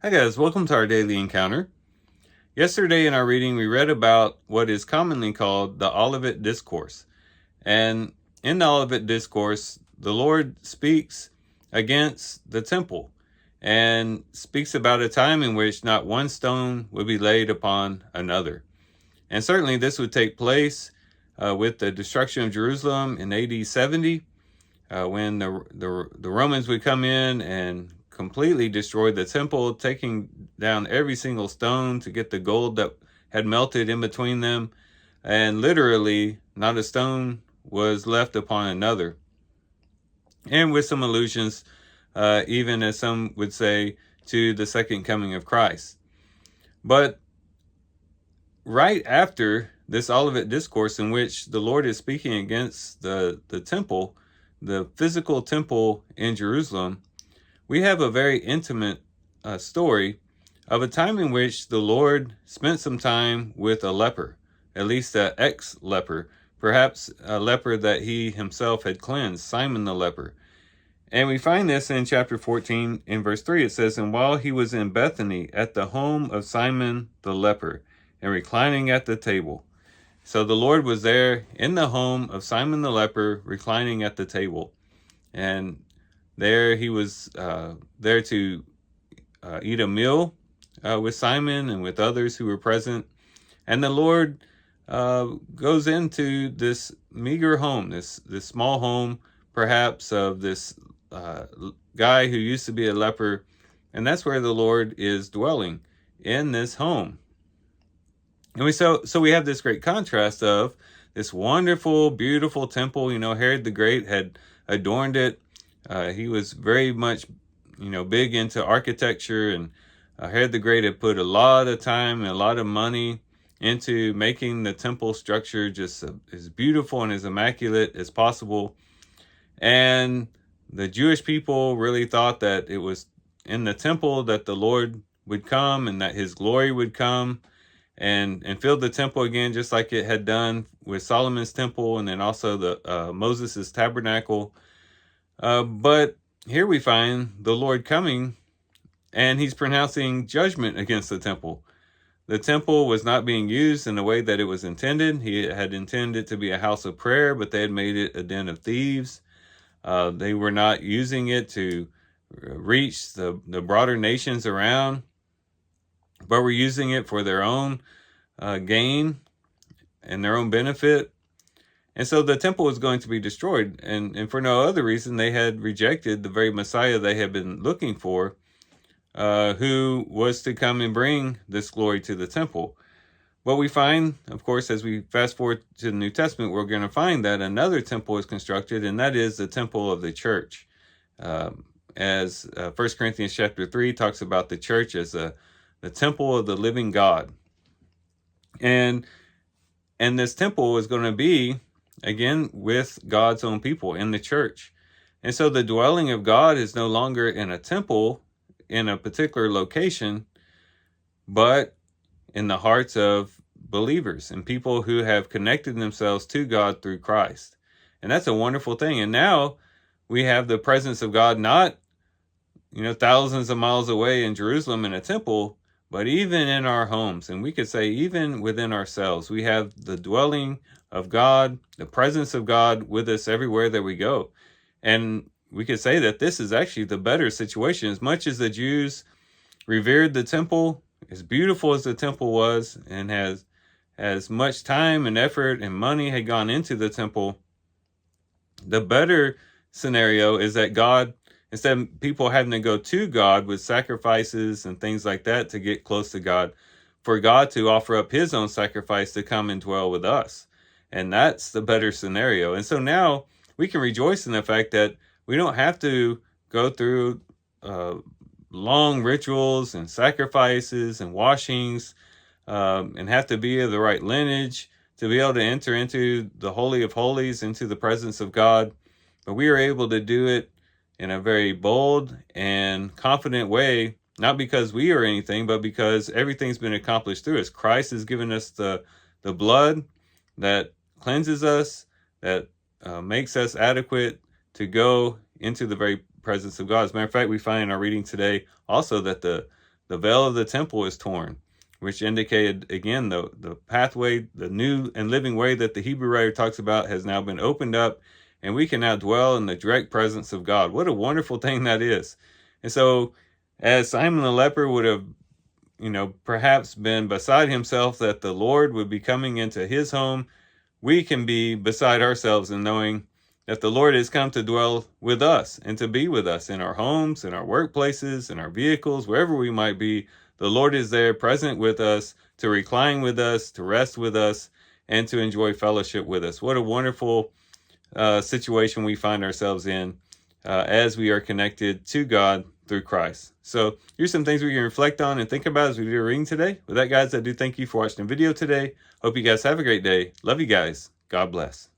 Hi guys, welcome to our daily encounter. Yesterday in our reading, we read about what is commonly called the Olivet Discourse. And in the Olivet Discourse, the Lord speaks against the temple and speaks about a time in which not one stone would be laid upon another. And certainly this would take place with the destruction of Jerusalem in AD 70, when the Romans would come in and completely destroy the temple, taking down every single stone to get the gold that had melted in between them. And literally, not a stone was left upon another. And with some allusions, even as some would say, to the second coming of Christ. But right after this Olivet Discourse, in which the Lord is speaking against the temple, the physical temple in Jerusalem, we have a very intimate story of a time in which the Lord spent some time with a leper, at least an ex-leper, perhaps a leper that he himself had cleansed, Simon the Leper. And we find this in chapter 14 in verse 3. It says, "And while he was in Bethany at the home of Simon the Leper, and reclining at the table." So the Lord was there in the home of Simon the Leper, reclining at the table. And there he was there to eat a meal with Simon and with others who were present. And the Lord goes into this meager home, this small home, perhaps, of this guy who used to be a leper. And that's where the Lord is dwelling, in this home. And so we have this great contrast of this wonderful, beautiful temple. Herod the Great had adorned it. He was very much, big into architecture, and Herod the Great had put a lot of time and a lot of money into making the temple structure just as beautiful and as immaculate as possible. And the Jewish people really thought that it was in the temple that the Lord would come and that his glory would come and fill the temple again, just like it had done with Solomon's temple and then also the Moses' tabernacle. But here we find the Lord coming, and he's pronouncing judgment against the temple. The temple was not being used in the way that it was intended. He had intended it to be a house of prayer, but they had made it a den of thieves. They were not using it to reach the broader nations around, but were using it for their own gain and their own benefit. And so the temple was going to be destroyed. And for no other reason, they had rejected the very Messiah they had been looking for, who was to come and bring this glory to the temple. But we find, of course, as we fast forward to the New Testament, we're going to find that another temple is constructed, and that is the temple of the church. As 1 Corinthians chapter 3 talks about the church as the temple of the living God. And this temple is going to be, again, with God's own people in the church. And so the dwelling of God is no longer in a temple in a particular location, but in the hearts of believers and people who have connected themselves to God through Christ. And that's a wonderful thing. And now we have the presence of God, not, thousands of miles away in Jerusalem in a temple, but even in our homes. And we could say even within ourselves, we have the dwelling of God, the presence of God with us everywhere that we go. And we could say that this is actually the better situation. As much as the Jews revered the temple, as beautiful as the temple was, and as much time and effort and money had gone into the temple, the better scenario is that God, instead of people having to go to God with sacrifices and things like that to get close to God, for God to offer up his own sacrifice to come and dwell with us. And that's the better scenario. And so now we can rejoice in the fact that we don't have to go through long rituals and sacrifices and washings, and have to be of the right lineage to be able to enter into the Holy of Holies, into the presence of God. But we are able to do it in a very bold and confident way, not because we are anything, but because everything's been accomplished through us. Christ has given us the blood that cleanses us, that makes us adequate to go into the very presence of God. As a matter of fact, we find in our reading today also that the the veil of the temple is torn, which indicated, again, the pathway, the new and living way that the Hebrew writer talks about has now been opened up, and we can now dwell in the direct presence of God. What a wonderful thing that is. And so, as Simon the leper would have, perhaps been beside himself that the Lord would be coming into his home, we can be beside ourselves in knowing that the Lord has come to dwell with us and to be with us in our homes, in our workplaces, in our vehicles, wherever we might be. The Lord is there present with us, to recline with us, to rest with us, and to enjoy fellowship with us. What a wonderful situation we find ourselves in as we are connected to God through Christ. So here's some things we can reflect on and think about as we do a reading today. With that, guys, I do thank you for watching the video today. Hope you guys have a great day. Love you guys. God bless.